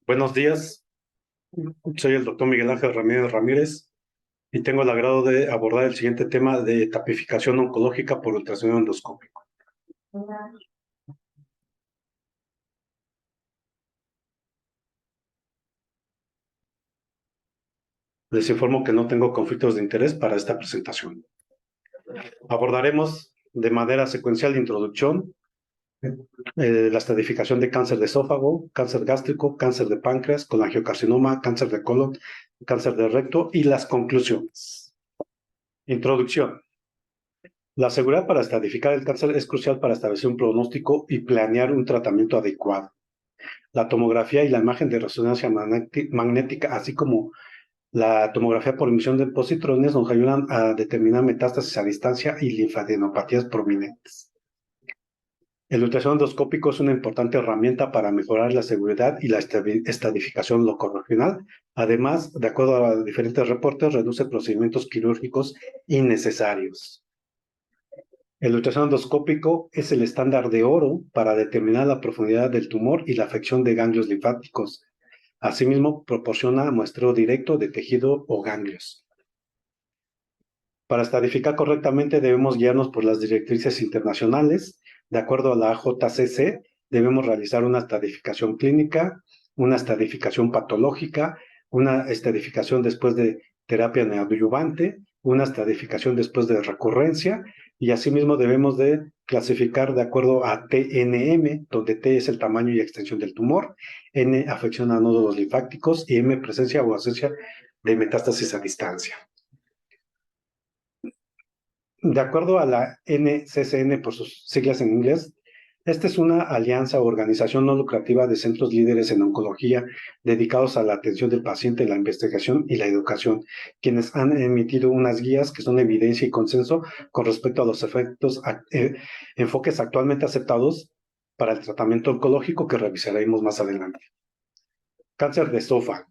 Buenos días, soy el doctor Miguel Ángel Ramírez Ramírez y tengo el agrado de abordar el siguiente tema de tapificación oncológica por ultrasonido endoscópico. Les informo que no tengo conflictos de interés para esta presentación. Abordaremos de manera secuencial de introducción la estratificación de cáncer de esófago, cáncer gástrico, cáncer de páncreas, colangiocarcinoma, cáncer de colon, cáncer de recto y las conclusiones. Introducción. La seguridad para estratificar el cáncer es crucial para establecer un pronóstico y planear un tratamiento adecuado. La tomografía y la imagen de resonancia magnética, así como la tomografía por emisión de positrones, nos ayudan a determinar metástasis a distancia y linfadenopatías prominentes. El ultrasonido endoscópico es una importante herramienta para mejorar la seguridad y la estratificación locorregional. Además, de acuerdo a diferentes reportes, reduce procedimientos quirúrgicos innecesarios. El ultrasonido endoscópico es el estándar de oro para determinar la profundidad del tumor y la afección de ganglios linfáticos. Asimismo, proporciona muestreo directo de tejido o ganglios. Para estadificar correctamente debemos guiarnos por las directrices internacionales. De acuerdo a la AJCC, debemos realizar una estadificación clínica, una estadificación patológica, una estadificación después de terapia neoadyuvante, una estadificación después de recurrencia, y asimismo debemos de clasificar de acuerdo a TNM, donde T es el tamaño y extensión del tumor, N afección a nódulos linfáticos y M presencia o ausencia de metástasis a distancia. De acuerdo a la NCCN, por sus siglas en inglés, esta es una alianza o organización no lucrativa de centros líderes en oncología dedicados a la atención del paciente, la investigación y la educación, quienes han emitido unas guías que son evidencia y consenso con respecto a los enfoques actualmente aceptados para el tratamiento oncológico que revisaremos más adelante. Cáncer de esófago.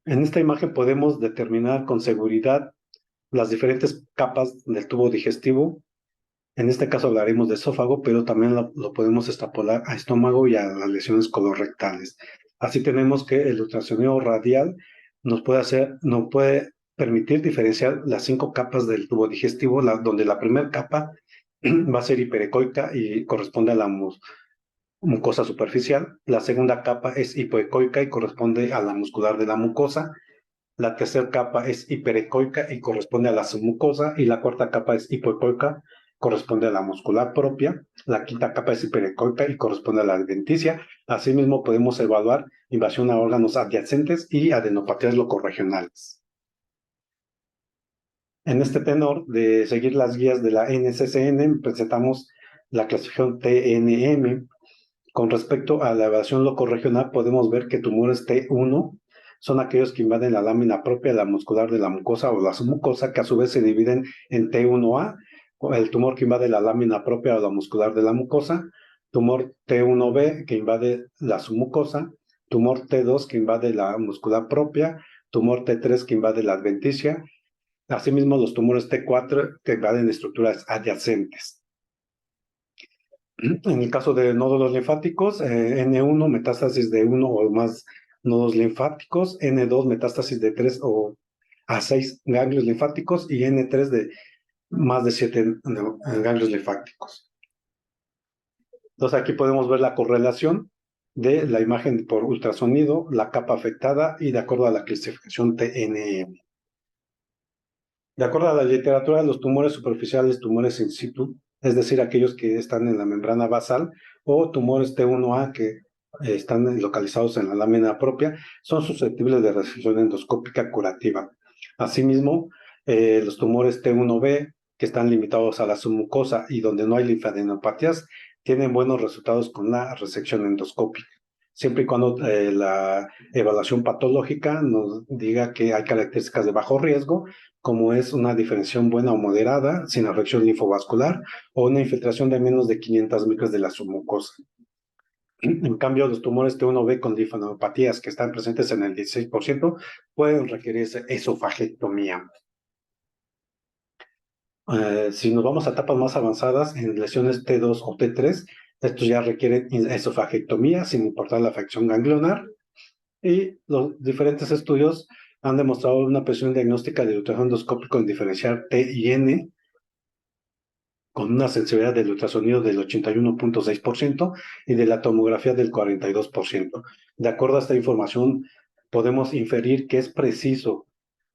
En esta imagen podemos determinar con seguridad las diferentes capas del tubo digestivo. En este caso hablaremos de esófago, pero también lo podemos extrapolar a estómago y a las lesiones colorectales. Así tenemos que el ultrasonido radial nos puede permitir diferenciar las 5 capas del tubo digestivo, donde la primera capa va a ser hiperecoica y corresponde a la mucosa superficial. La segunda capa es hipoecoica y corresponde a la muscular de la mucosa. La tercera capa es hiperecoica y corresponde a la submucosa, y la cuarta capa es hipoecoica, corresponde a la muscular propia. La quinta capa es hiperecoica y corresponde a la adventicia. Asimismo, podemos evaluar invasión a órganos adyacentes y adenopatías locorregionales. En este tenor de seguir las guías de la NCCN, presentamos la clasificación TNM. Con respecto a la evasión locorregional, podemos ver que tumores T1 son aquellos que invaden la lámina propia de la muscular de la mucosa o la submucosa, que a su vez se dividen en T1A, el tumor que invade la lámina propia o la muscular de la mucosa, tumor T1B que invade la submucosa, tumor T2 que invade la muscular propia, tumor T3 que invade la adventicia, asimismo los tumores T4 que invaden estructuras adyacentes. En el caso de nódulos linfáticos, N1, metástasis de 1 o más nodos linfáticos, N2, metástasis de 3 o a 6 ganglios linfáticos y N3 de más de 7 ganglios linfáticos. Entonces aquí podemos ver la correlación de la imagen por ultrasonido, la capa afectada y de acuerdo a la clasificación TNM. De acuerdo a la literatura, los tumores superficiales, tumores in situ, es decir, aquellos que están en la membrana basal, o tumores T1A que están localizados en la lámina propia, son susceptibles de resección endoscópica curativa. Asimismo, los tumores T1B, que están limitados a la submucosa y donde no hay linfadenopatías, tienen buenos resultados con la resección endoscópica, siempre y cuando la evaluación patológica nos diga que hay características de bajo riesgo, como es una diferenciación buena o moderada, sin afección linfovascular, o una infiltración de menos de 500 micras de la submucosa. En cambio, los tumores T1B con linfadenopatías que están presentes en el 16% pueden requerir esofagectomía. Si nos vamos a etapas más avanzadas, en lesiones T2 o T3, Estos ya requieren esofagectomía sin importar la afección ganglionar. Y los diferentes estudios han demostrado una precisión diagnóstica del ultrasonido endoscópico en diferenciar T y N con una sensibilidad del ultrasonido del 81.6% y de la tomografía del 42%. De acuerdo a esta información, podemos inferir que es preciso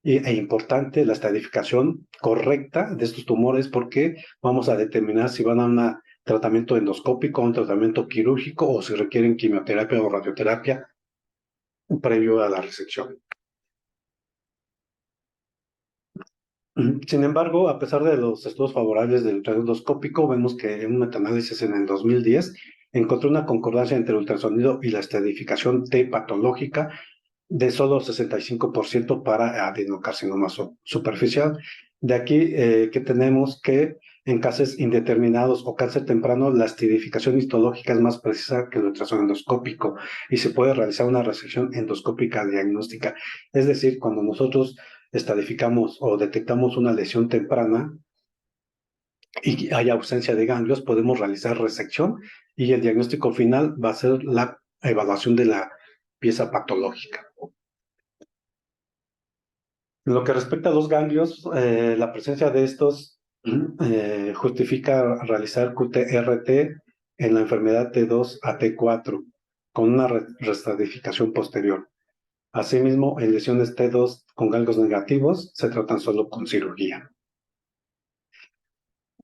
e importante la estadificación correcta de estos tumores porque vamos a determinar si van a un tratamiento endoscópico, un tratamiento quirúrgico o si requieren quimioterapia o radioterapia previo a la resección. Sin embargo, a pesar de los estudios favorables del ultrasonido endoscópico, vemos que en un metaanálisis en el 2010 encontró una concordancia entre el ultrasonido y la estratificación T patológica de solo 65% para adenocarcinoma superficial. De aquí que tenemos que en casos indeterminados o cáncer temprano, la estratificación histológica es más precisa que el ultrasonido endoscópico y se puede realizar una resección endoscópica diagnóstica. Es decir, cuando nosotros estadificamos o detectamos una lesión temprana y hay ausencia de ganglios, podemos realizar resección y el diagnóstico final va a ser la evaluación de la pieza patológica. En lo que respecta a los ganglios, la presencia de estos justifica realizar QTRT en la enfermedad T2 a T4 con una restratificación posterior. Asimismo, en lesiones T2 con ganglios negativos se tratan solo con cirugía.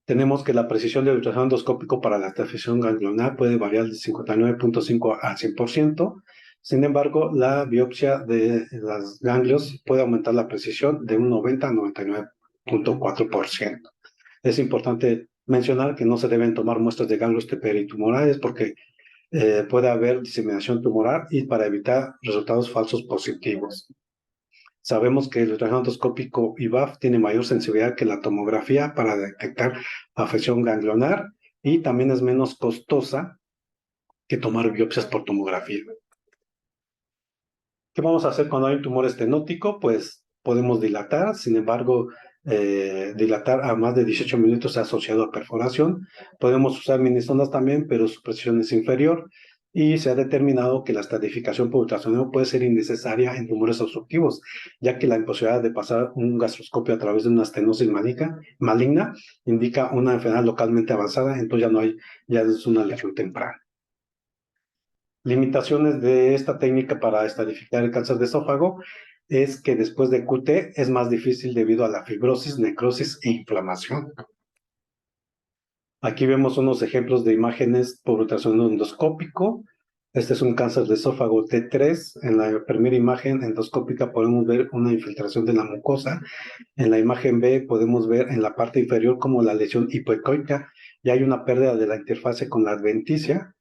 Tenemos que la precisión del ultrasonido endoscópico para la estratificación ganglionar puede variar de 59.5 al 100%. Sin embargo, la biopsia de los ganglios puede aumentar la precisión de un 90 a 99.4%. Es importante mencionar que no se deben tomar muestras de ganglios peritumorales porque puede haber diseminación tumoral y para evitar resultados falsos positivos. Sabemos que el ultrasonido endoscópico IVAF tiene mayor sensibilidad que la tomografía para detectar afección ganglionar y también es menos costosa que tomar biopsias por tomografía. ¿Qué vamos a hacer cuando hay un tumor estenótico? Pues podemos dilatar, sin embargo, dilatar a más de 18 minutos asociado a perforación. Podemos usar ministondas también, pero su precisión es inferior y se ha determinado que la estratificación por ultrasonido puede ser innecesaria en tumores obstructivos, ya que la imposibilidad de pasar un gastroscopio a través de una estenosis maligna indica una enfermedad localmente avanzada, entonces ya es una lesión temprana. Limitaciones de esta técnica para estadificar el cáncer de esófago es que después de QT es más difícil debido a la fibrosis, necrosis e inflamación. Aquí vemos unos ejemplos de imágenes por ultrasonido endoscópico. Este es un cáncer de esófago T3. En la primera imagen endoscópica podemos ver una infiltración de la mucosa. En la imagen B podemos ver en la parte inferior como la lesión hipoecoica y hay una pérdida de la interfase con la adventicia.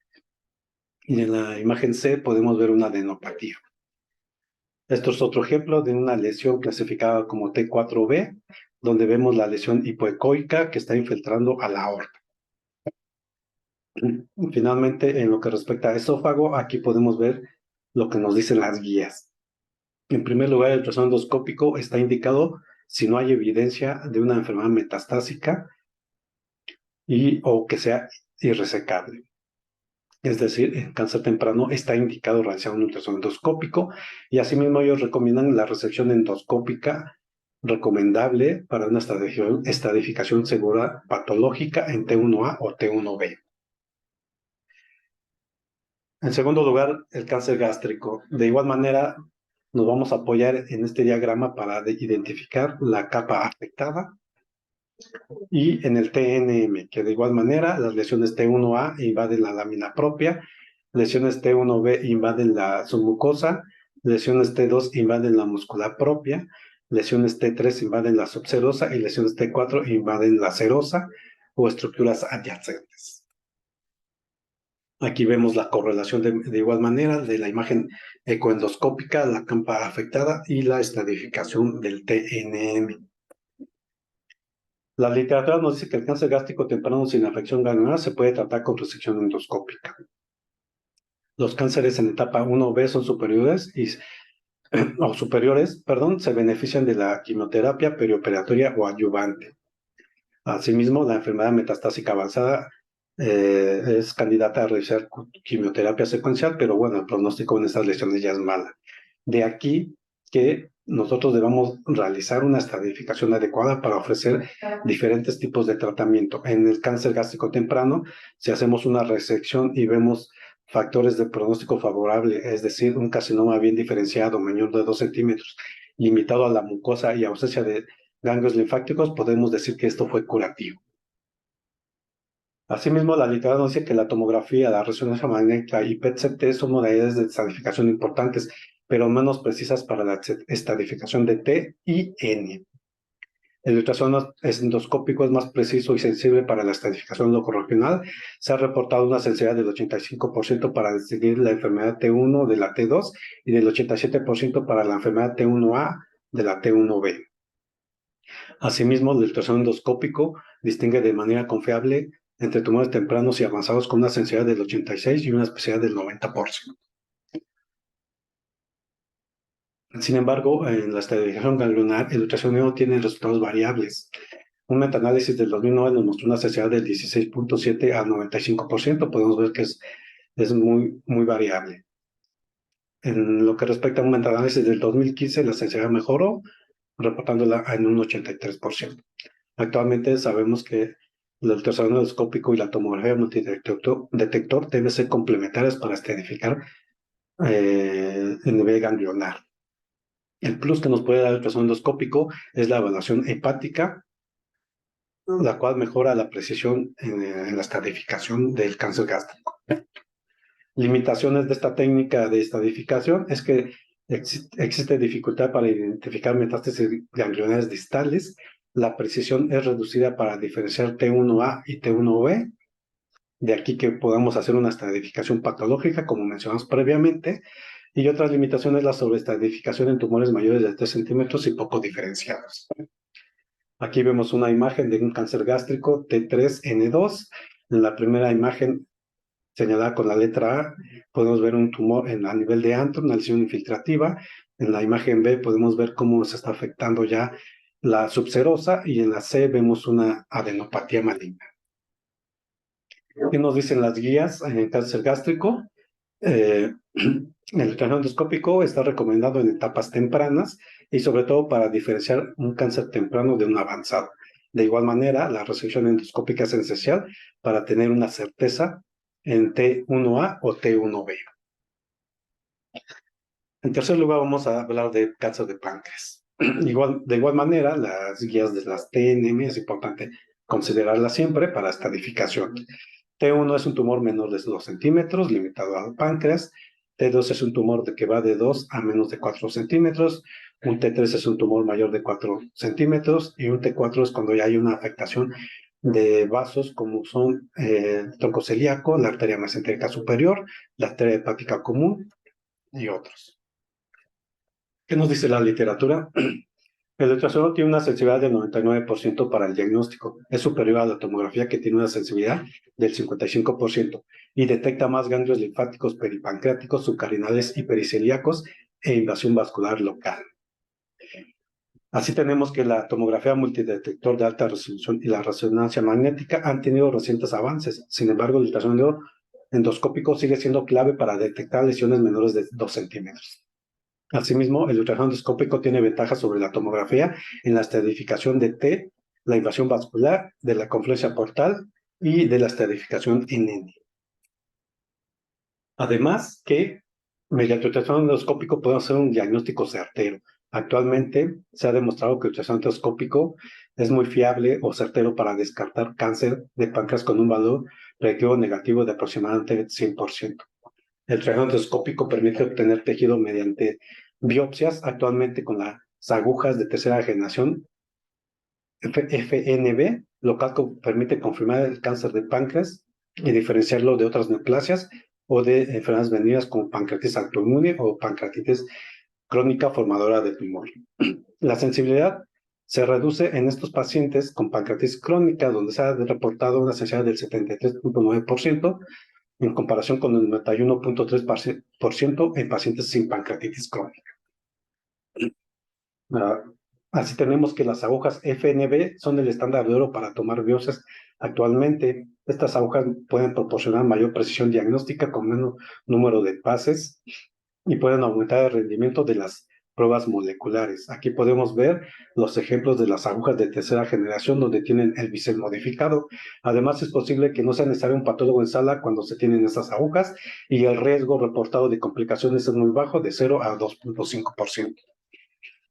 Y en la imagen C podemos ver una adenopatía. Esto es otro ejemplo de una lesión clasificada como T4B, donde vemos la lesión hipoecoica que está infiltrando a la aorta. Finalmente, en lo que respecta a esófago, aquí podemos ver lo que nos dicen las guías. En primer lugar, el ultrasonido endoscópico está indicado si no hay evidencia de una enfermedad metastásica o que sea irresecable. Es decir, en cáncer temprano está indicado realizar un ultrasonido endoscópico y asimismo ellos recomiendan la resección endoscópica recomendable para una estadificación segura patológica en T1A o T1B. En segundo lugar, el cáncer gástrico. De igual manera, nos vamos a apoyar en este diagrama para identificar la capa afectada y en el TNM, que de igual manera las lesiones T1A invaden la lámina propia, lesiones T1B invaden la submucosa, lesiones T2 invaden la muscular propia, lesiones T3 invaden la subserosa y lesiones T4 invaden la serosa o estructuras adyacentes. Aquí vemos la correlación de igual manera de la imagen ecoendoscópica, la capa afectada y la estratificación del TNM. La literatura nos dice que el cáncer gástrico temprano sin afección ganglionar se puede tratar con resección endoscópica. Los cánceres en etapa 1B son superiores se benefician de la quimioterapia perioperatoria o adyuvante. Asimismo, la enfermedad metastásica avanzada es candidata a realizar quimioterapia secuencial, pero bueno, el pronóstico en estas lesiones ya es mala. De aquí que nosotros debamos realizar una estratificación adecuada para ofrecer diferentes tipos de tratamiento. En el cáncer gástrico temprano, si hacemos una resección y vemos factores de pronóstico favorable, es decir, un carcinoma bien diferenciado, menor de 2 centímetros, limitado a la mucosa y ausencia de ganglios linfáticos, podemos decir que esto fue curativo. Asimismo, la literatura nos dice que la tomografía, la resonancia magnética y PET-CT son modalidades de estadificación importantes, pero menos precisas para la estadificación de T y N. El ultrasonido endoscópico es más preciso y sensible para la estadificación locorregional. Se ha reportado una sensibilidad del 85% para distinguir la enfermedad T1 de la T2 y del 87% para la enfermedad T1A de la T1B. Asimismo, el ultrasonido endoscópico distingue de manera confiable entre tumores tempranos y avanzados con una sensibilidad del 86% y una especialidad del 90%. Sin embargo, en la estadificación ganglionar, el ultrasonido tiene resultados variables. Un metaanálisis del 2009 nos mostró una sensibilidad del 16.7 al 95%. Podemos ver que es muy variable. En lo que respecta a un metaanálisis del 2015, la sensibilidad mejoró, reportándola en un 83%. Actualmente sabemos que el ultrasonido endoscópico y la tomografía multidetector deben ser complementarias para estadificar el nivel ganglionar. El plus que nos puede dar el ultrasonido endoscópico es la evaluación hepática, la cual mejora la precisión en la estadificación del cáncer gástrico. Limitaciones de esta técnica de estadificación es que existe dificultad para identificar metástasis ganglionares distales. La precisión es reducida para diferenciar T1A y T1B. De aquí que podamos hacer una estadificación patológica, como mencionamos previamente. Y otras limitaciones, la sobreestadificación en tumores mayores de 3 centímetros y poco diferenciados. Aquí vemos una imagen de un cáncer gástrico T3N2. En la primera imagen señalada con la letra A, podemos ver un tumor a nivel de antro, una lesión infiltrativa. En la imagen B podemos ver cómo se está afectando ya la subserosa y en la C vemos una adenopatía maligna. ¿Qué nos dicen las guías en el cáncer gástrico? El ultrasonido endoscópico está recomendado en etapas tempranas y sobre todo para diferenciar un cáncer temprano de un avanzado. De igual manera, la resección endoscópica es esencial para tener una certeza en T1A o T1B. En tercer lugar, vamos a hablar de cáncer de páncreas. De igual manera, las guías de las TNM es importante considerarlas siempre para estadificación. T1 es un tumor menor de 2 centímetros, limitado al páncreas. T2 es un tumor que va de 2 a menos de 4 centímetros. Un T3 es un tumor mayor de 4 centímetros. Y un T4 es cuando ya hay una afectación de vasos como son el tronco celíaco, la arteria mesentérica superior, la arteria hepática común y otros. ¿Qué nos dice la literatura? El ultrasonido tiene una sensibilidad del 99% para el diagnóstico. Es superior a la tomografía, que tiene una sensibilidad del 55% y detecta más ganglios linfáticos peripancreáticos, subcarinales y pericelíacos e invasión vascular local. Así tenemos que la tomografía multidetector de alta resolución y la resonancia magnética han tenido recientes avances. Sin embargo, el ultrasonido endoscópico sigue siendo clave para detectar lesiones menores de 2 centímetros. Asimismo, el ultrasonido endoscópico tiene ventajas sobre la tomografía en la estadificación de T, la invasión vascular, de la confluencia portal y de la estadificación en N. Además que mediante el ultrasonido endoscópico podemos hacer un diagnóstico certero. Actualmente se ha demostrado que el ultrasonido endoscópico es muy fiable o certero para descartar cáncer de páncreas con un valor predictivo negativo de aproximadamente 100%. El ultrasonido endoscópico permite obtener tejido mediante biopsias, actualmente con las agujas de tercera generación FNB, lo cual permite confirmar el cáncer de páncreas y diferenciarlo de otras neoplasias o de enfermedades venidas como pancreatitis autoinmune o pancreatitis crónica formadora de tumor. La sensibilidad se reduce en estos pacientes con pancreatitis crónica, donde se ha reportado una sensibilidad del 73.9%, en comparación con el 91.3% en pacientes sin pancreatitis crónica. Así tenemos que las agujas FNB son el estándar de oro para tomar biopsias Actualmente, estas agujas pueden proporcionar mayor precisión diagnóstica con menos número de pases y pueden aumentar el rendimiento de las pruebas moleculares. Aquí podemos ver los ejemplos de las agujas de tercera generación donde tienen el bisel modificado. Además, es posible que no sea necesario un patólogo en sala cuando se tienen estas agujas y el riesgo reportado de complicaciones es muy bajo, de 0 a 2.5%.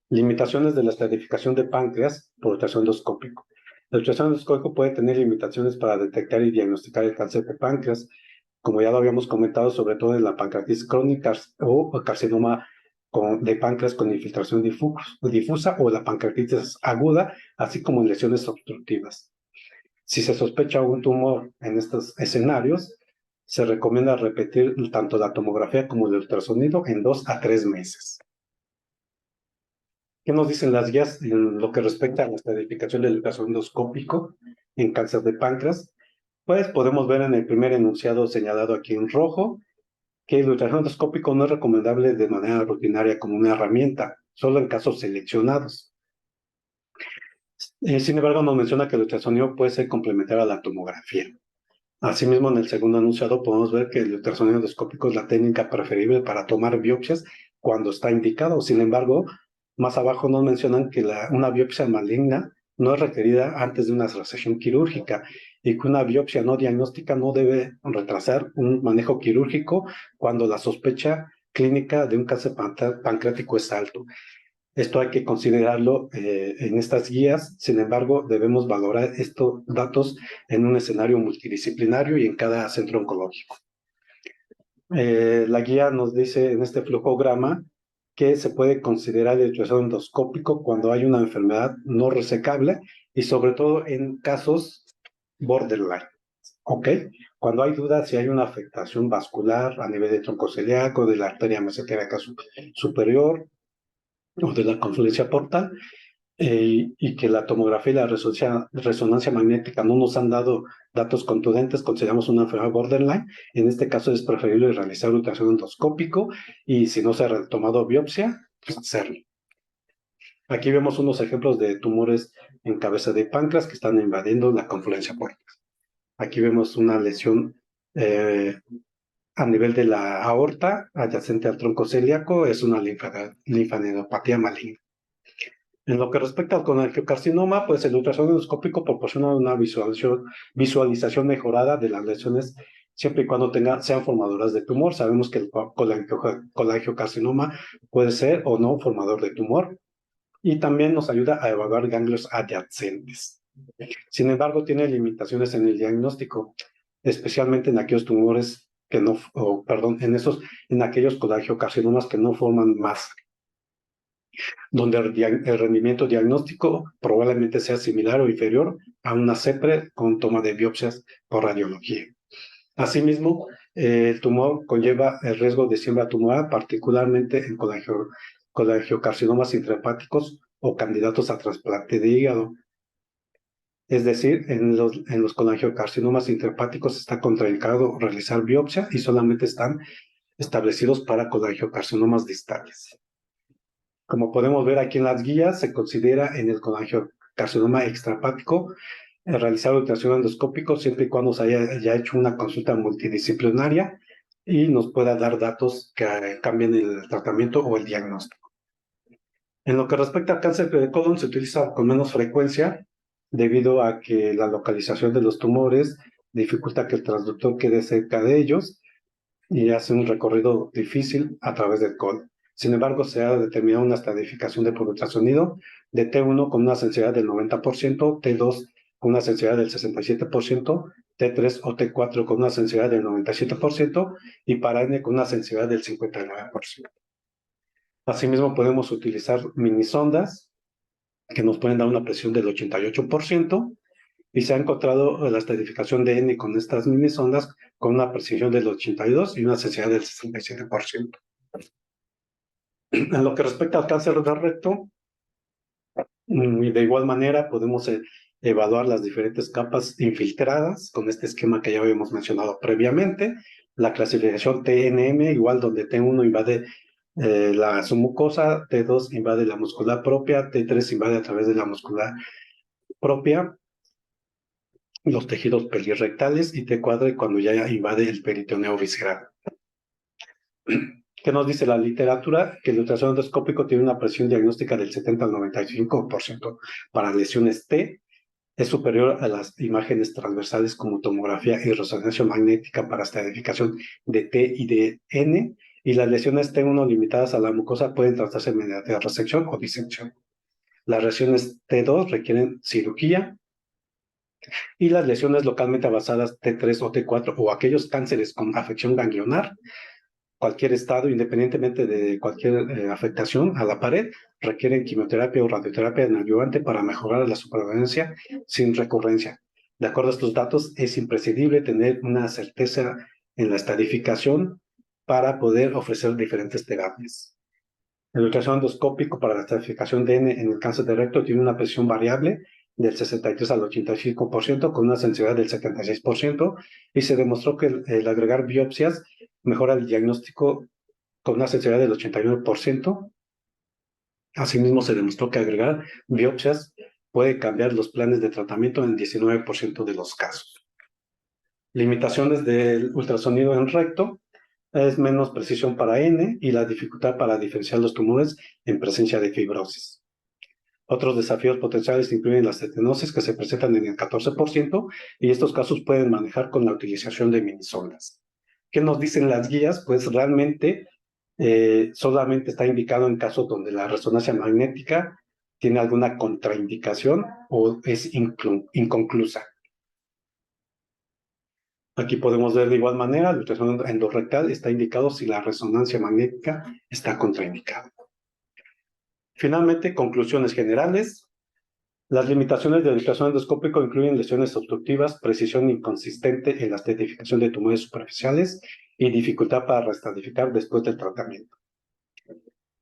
Limitaciones de la estratificación de páncreas por ultrasonido endoscópico. El ultrasonido endoscópico puede tener limitaciones para detectar y diagnosticar el cáncer de páncreas, como ya lo habíamos comentado, sobre todo en la pancreatitis crónica o carcinoma de páncreas con infiltración difusa o la pancreatitis aguda, así como en lesiones obstructivas. Si se sospecha un tumor en estos escenarios, se recomienda repetir tanto la tomografía como el ultrasonido en 2 a 3 meses. ¿Qué nos dicen las guías en lo que respecta a la estratificación del ultrasonido endoscópico en cáncer de páncreas? Pues podemos ver en el primer enunciado señalado aquí en rojo que el ultrasonido endoscópico no es recomendable de manera rutinaria como una herramienta, solo en casos seleccionados. Sin embargo, nos menciona que el ultrasonido puede ser complementario a la tomografía. Asimismo, en el segundo enunciado podemos ver que el ultrasonido endoscópico es la técnica preferible para tomar biopsias cuando está indicado. Sin embargo, más abajo nos mencionan que una biopsia maligna no es requerida antes de una resección quirúrgica y que una biopsia no diagnóstica no debe retrasar un manejo quirúrgico cuando la sospecha clínica de un cáncer pancreático es alto. Esto hay que considerarlo en estas guías, sin embargo, debemos valorar estos datos en un escenario multidisciplinario y en cada centro oncológico. La guía nos dice en este flujograma que se puede considerar el ultrasonido endoscópico cuando hay una enfermedad no resecable y sobre todo en casos borderline. ¿Ok? Cuando hay dudas si hay una afectación vascular a nivel de tronco celíaco, de la arteria mesentérica superior o de la confluencia portal, y que la tomografía y la resonancia magnética no nos han dado datos contundentes, consideramos una enfermedad borderline. En este caso es preferible realizar ultrasonido endoscópico y si no se ha tomado biopsia, pues hacerlo. Aquí vemos unos ejemplos de tumores en cabeza de páncreas que están invadiendo la confluencia portal. Aquí vemos una lesión a nivel de la aorta adyacente al tronco celíaco, es una linfadenopatía maligna. En lo que respecta al colangiocarcinoma, pues el ultrasonido endoscópico proporciona una visualización mejorada de las lesiones siempre y cuando sean formadoras de tumor. Sabemos que el colangiocarcinoma puede ser o no formador de tumor y también nos ayuda a evaluar ganglios adyacentes. Sin embargo, tiene limitaciones en el diagnóstico, especialmente en aquellos tumores que no, en aquellos colangiocarcinomas que no forman masa, donde el rendimiento diagnóstico probablemente sea similar o inferior a una CEPRE con toma de biopsias por radiología. Asimismo, el tumor conlleva el riesgo de siembra tumoral, particularmente en colangiocarcinomas intrahepáticos o candidatos a trasplante de hígado. Es decir, en los colangiocarcinomas intrahepáticos está contraindicado realizar biopsia y solamente están establecidos para colangiocarcinomas distales. Como podemos ver aquí en las guías, se considera en el colangiocarcinoma extrahepático realizar ultrasonido endoscópico siempre y cuando se haya ya hecho una consulta multidisciplinaria y nos pueda dar datos que cambien el tratamiento o el diagnóstico. En lo que respecta al cáncer de colon, se utiliza con menos frecuencia debido a que la localización de los tumores dificulta que el transductor quede cerca de ellos y hace un recorrido difícil a través del colon. Sin embargo, se ha determinado una estratificación de por ultrasonido de T1 con una sensibilidad del 90%, T2 con una sensibilidad del 67%, T3 o T4 con una sensibilidad del 97% y para N con una sensibilidad del 59%. Asimismo, podemos utilizar minisondas que nos pueden dar una presión del 88% y se ha encontrado la estratificación de N con estas minisondas con una precisión del 82% y una sensibilidad del 67%. En lo que respecta al cáncer de recto, de igual manera podemos evaluar las diferentes capas infiltradas con este esquema que ya habíamos mencionado previamente. La clasificación TNM, igual donde T1 invade la submucosa, T2 invade la muscular propia, T3 invade a través de la muscular propia los tejidos pelirrectales y T4 cuando ya invade el peritoneo visceral. ¿Qué nos dice la literatura? Que el ultrasonido endoscópico tiene una presión diagnóstica del 70 al 95% para lesiones T, es superior a las imágenes transversales como tomografía y resonancia magnética para estratificación de T y de N, y las lesiones T1 limitadas a la mucosa pueden tratarse mediante resección o disección. Las lesiones T2 requieren cirugía, y las lesiones localmente avanzadas T3 o T4 o aquellos cánceres con afección ganglionar, cualquier estado, independientemente de cualquier afectación a la pared, requieren quimioterapia o radioterapia neoadyuvante para mejorar la supervivencia sin recurrencia. De acuerdo a estos datos, es imprescindible tener una certeza en la estadificación para poder ofrecer diferentes terapias. El ultrasonido endoscópico para la estratificación de N en el cáncer de recto tiene una presión variable del 63 al 85% con una sensibilidad del 76% y se demostró que el agregar biopsias mejora el diagnóstico con una sensibilidad del 89%. Asimismo, se demostró que agregar biopsias puede cambiar los planes de tratamiento en el 19% de los casos. Limitaciones del ultrasonido en recto. Es menos precisión para N y la dificultad para diferenciar los tumores en presencia de fibrosis. Otros desafíos potenciales incluyen las estenosis que se presentan en el 14% y estos casos pueden manejar con la utilización de minisondas. ¿Qué nos dicen las guías? Pues realmente solamente está indicado en casos donde la resonancia magnética tiene alguna contraindicación o es inconclusa. Aquí podemos ver de igual manera, el ultrasonido endorrectal está indicado si la resonancia magnética está contraindicada. Finalmente, conclusiones generales. Las limitaciones del ultrasonido endoscópico incluyen lesiones obstructivas, precisión inconsistente en la estratificación de tumores superficiales y dificultad para reestratificar después del tratamiento.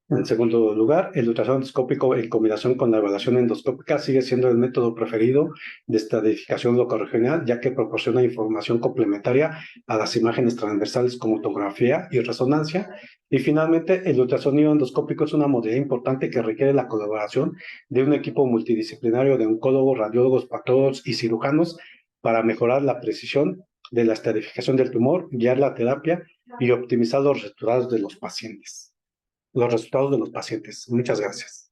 En segundo lugar, el ultrasonido endoscópico en combinación con la evaluación endoscópica sigue siendo el método preferido de estratificación locorregional, ya que proporciona información complementaria a las imágenes transversales como tomografía y resonancia. Y finalmente, el ultrasonido endoscópico es una modalidad importante que requiere la colaboración de un equipo multidisciplinario de oncólogos, radiólogos, patólogos y cirujanos para mejorar la precisión de la estratificación del tumor, guiar la terapia y optimizar los resultados de los pacientes. Muchas gracias.